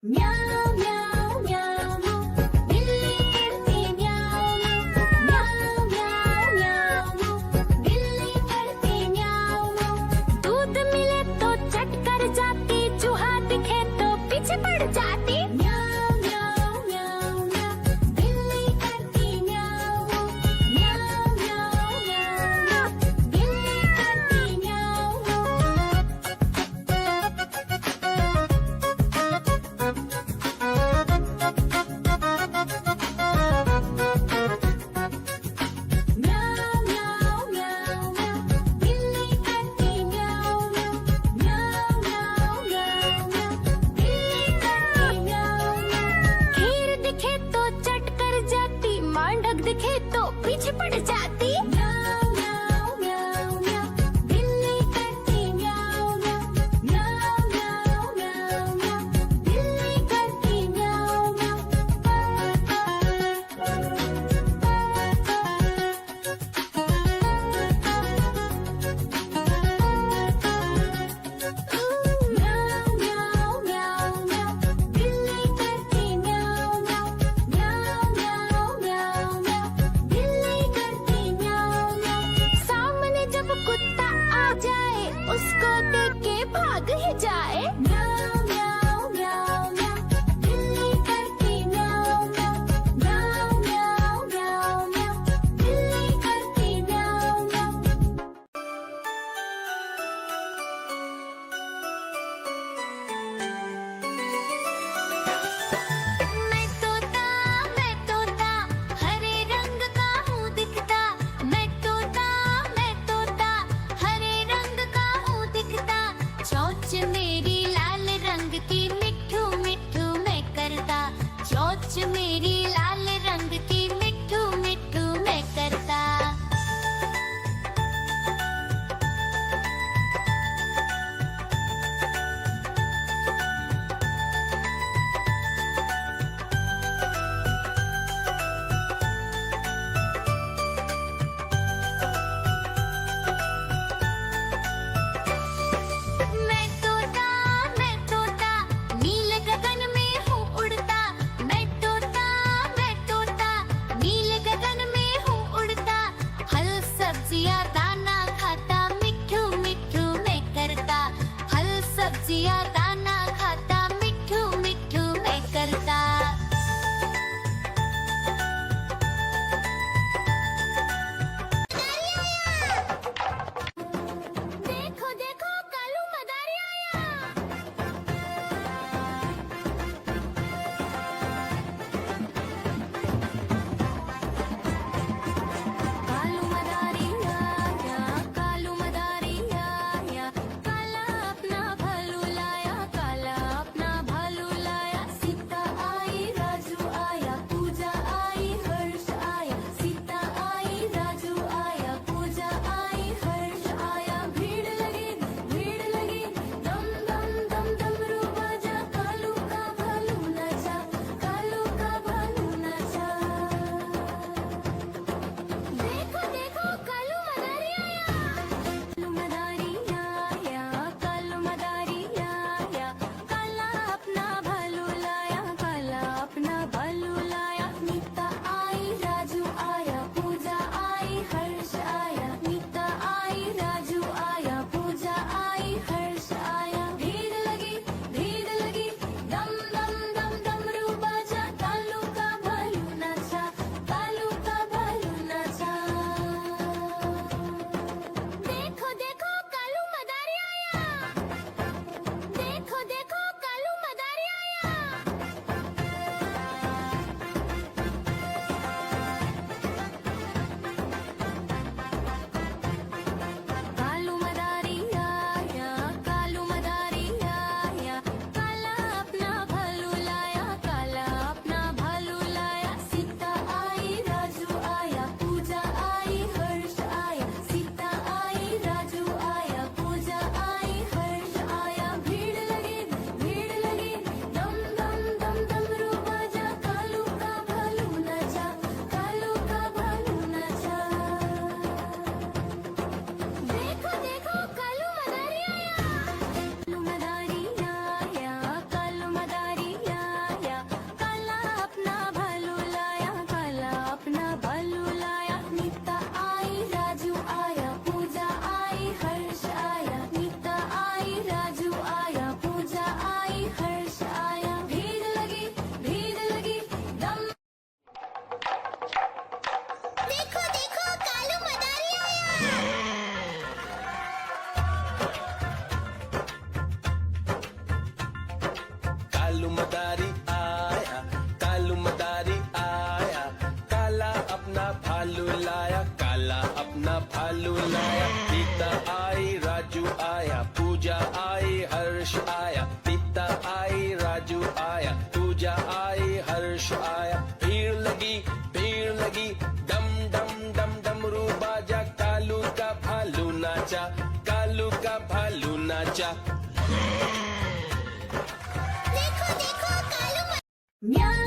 म्याऊं म्याऊं म्याऊं बिल्ली करती म्याऊं म्याऊं म्याऊं म्याऊं बिल्ली करती म्याऊं। दूध मिले तो चट कर जाती, चूहा दिखे तो पीछे पड़ जाती। म्याऊं म्याऊं म्याऊं म्याऊं बिल्ली करती म्याऊं म्याऊं म्याऊं म्याऊं बिल्ली करती म्याऊं। म्याऊं म्याऊं म्याऊं म्याऊं बिल्ली करती म्याऊं म्याऊं म्याऊं म्याऊं म्याऊं बिल्ली करती कालू मदारी आया, कालू मदारी आया, काला अपना भालू लाया, काला अपना भालू लाया। सीता आई राजू आया, पूजा आई हर्ष आया, सीता आई राजू आया, पूजा आई हर्ष आया। भीड़ लगी डम डम डम डमरू बाजा, कालू का भालू नाचा, कालू का भालू नाचा। देखो देखो कालू म्याऊ